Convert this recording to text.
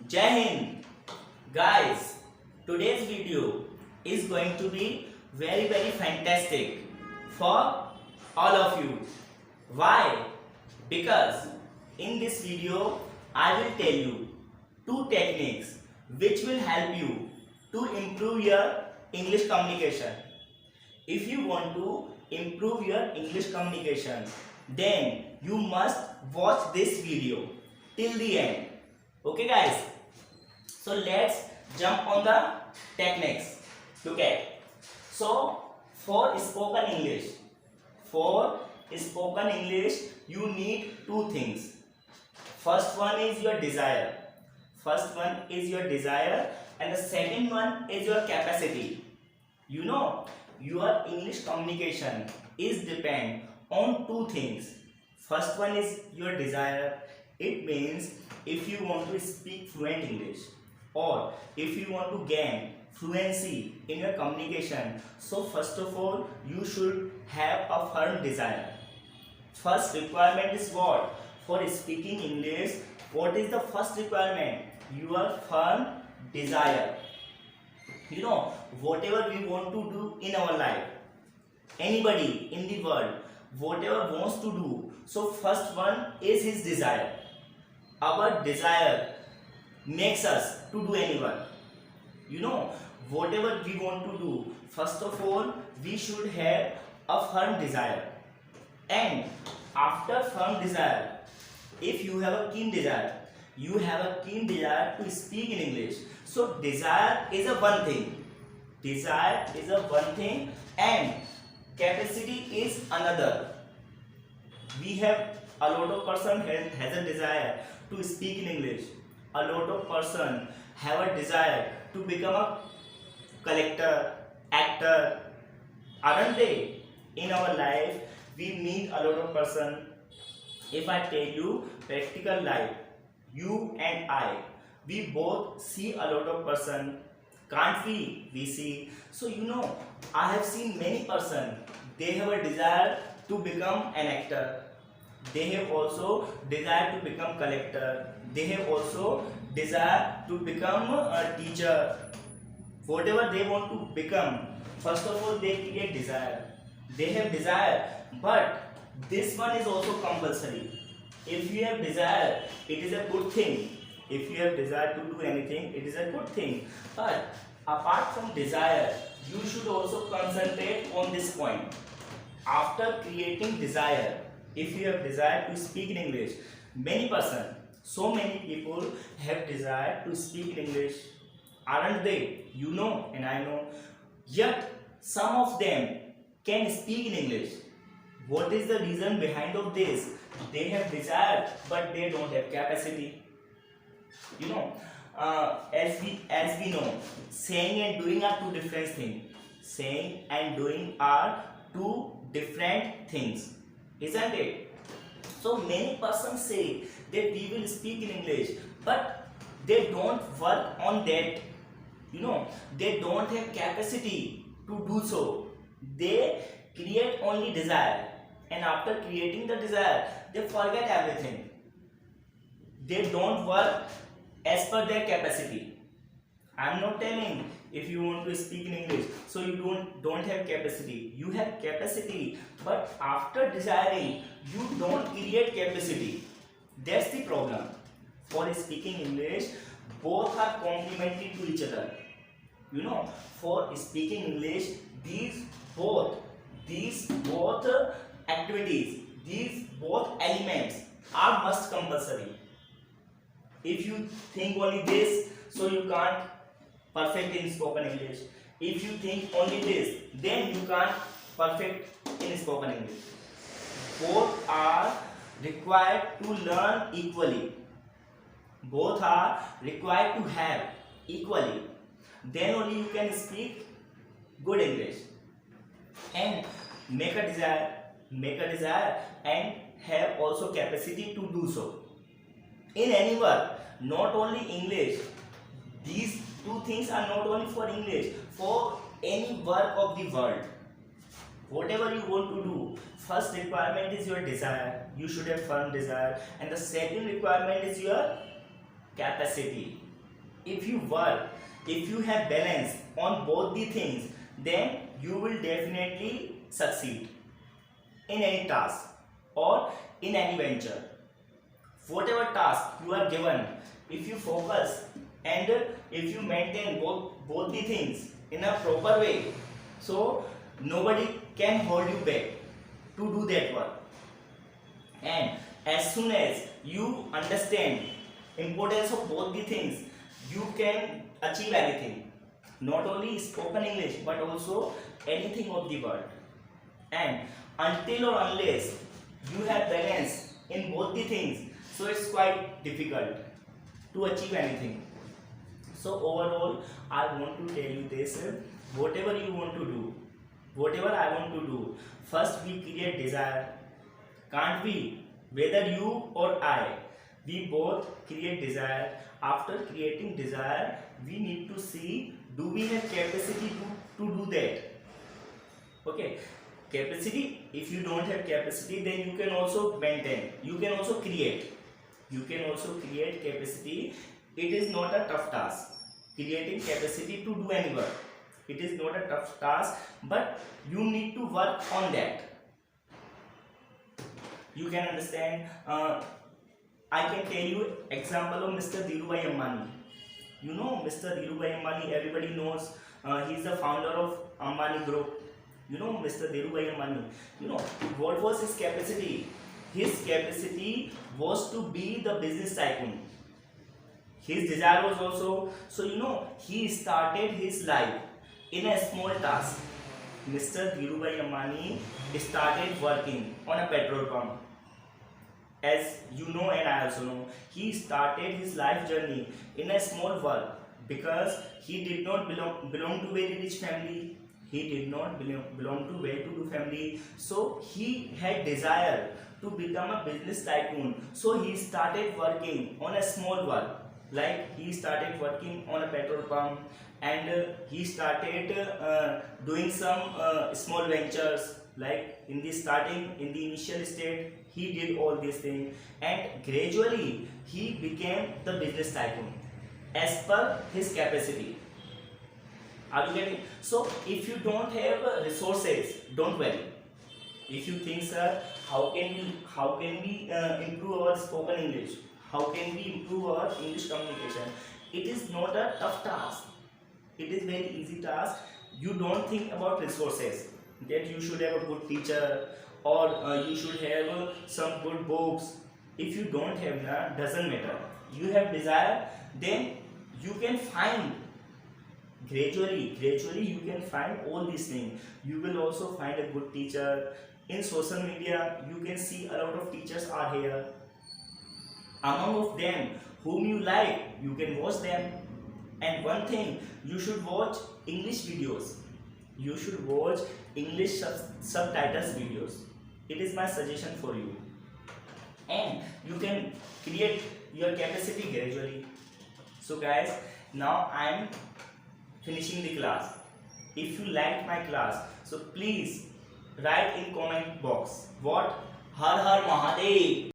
Jai Hind, guys. Today's video is going to be very fantastic for all of you. Why? Because in this video I will tell you two techniques which will help you to improve your English communication. If you want to improve your English communication, then you must watch this video till the end. Okay guys, so let's jump on the techniques. Look at. So for spoken English you need two things. First one is your desire and the second one is your capacity. You know, your English communication is depend on two things. First one is your desire. It means if you want to speak fluent English or if you want to gain fluency in your communication, so first of all you should have a firm desire. First requirement is what? For speaking English, what is the first requirement? Your firm desire. You know, whatever we want to do in our life, anybody in the world, whatever wants to do, so first one is his desire. Our desire makes us to do any work. You know, whatever we want to do, first of all we should have a firm desire. And after firm desire, if you have a keen desire, to speak in English. So desire is a one thing and capacity is another. We have a lot of person has a desire to speak in English. A lot of person have a desire to become a collector, actor, aren't they? In our life we meet a lot of person. If I tell you practical life, you and I, we both see a lot of person, can't we? We see. So you know, I have seen many person, they have a desire to become an actor. They have also desire to become collector. They have also desire to become a teacher. Whatever they want to become, first of all they create desire. They have desire, but this one is also compulsory. If you have desire, it is a good thing. If you have desire to do anything, it is a good thing. But apart from desire, you should also concentrate on this point. After creating desire, if you have desire to speak in English, so many people have desire to speak in English, aren't they? You know and I know. Yet some of them can speak in English. What is the reason behind of this? They have desire but they don't have capacity. You know, as we know, saying and doing are two different things. Saying and doing are two different things, isn't it? So many persons say that we will speak in English, but they don't work on that. You know, they don't have capacity to do so. They create only desire, and after creating the desire, they forget everything. They don't work as per their capacity. I am not telling if you want to speak in English, so you don't have capacity. You have capacity, but after desiring, you don't create capacity. That's the problem. For speaking English, both are complementary to each other. You know, for speaking English, these both activities, these both elements are must compulsory. If you think only this, so you can't perfect in spoken English. If you think only this, then you can't perfect in spoken English. Both are required to learn equally. Both are required to have equally. Then only you can speak good English and make a desire and have also capacity to do so. In any work, not only English, these two things are not only for English, for any work of the world. Whatever you want to do, first requirement is your desire. You should have firm desire, and the second requirement is your capacity. If you work, if you have balance on both the things, then you will definitely succeed in any task or in any venture. Whatever task you are given, if you focus and if you maintain both the things in a proper way, so nobody can hold you back to do that work. And as soon as you understand importance of both the things, you can achieve anything, not only spoken English but also anything of the world. And until or unless you have balance in both the things, so it's quite difficult to achieve anything. So overall, I want to tell you this: whatever you want to do, whatever I want to do, first we create desire. Can't we? Whether you or I, we both create desire. After creating desire, we need to see, do we have capacity to do that? Okay, capacity. If you don't have capacity, then you can also maintain, you can also create, you can also create capacity. It is not a tough task creating capacity to do any work. It is not a tough task, but you need to work on that. You can understand. I can tell you example of Mr. Dhirubhai Ambani. You know Mr. Dhirubhai Ambani, everybody knows. He is the founder of Ambani Group. You know Mr. Dhirubhai Ambani. You know what was his capacity? His capacity was to be the business tycoon. His desire was also, so you know, he started his life in a small task. Mr. Dhirubhai Ambani started working on a petrol pump. As you know and I also know, he started his life journey in a small work because he did not belong to very rich family. He did not belong to well-to-do family. So he had desire to become a business tycoon. So he started working on a small work. Like he started working on a petrol pump, and he started doing some small ventures. Like in the starting, in the initial state, he did all these things, and gradually he became the business tycoon as per his capacity. Are you getting? So if you don't have resources, don't worry. If you think, sir, how can we improve our spoken English? How can we improve our English communication? It is not a tough task. It is very easy task. You don't think about resources, that you should have a good teacher or you should have some good books. If you don't have that, doesn't matter. You have desire, then you can find gradually you can find all these things. You will also find a good teacher. In social media, you can see a lot of teachers are here. Among of them whom you like, you can watch them. And one thing, you should watch English videos. You should watch English subtitles videos. It is my suggestion for you. And you can create your capacity gradually. So guys, now I am finishing the class. If you liked my class, so please write in comment box what Har Har Mahadev.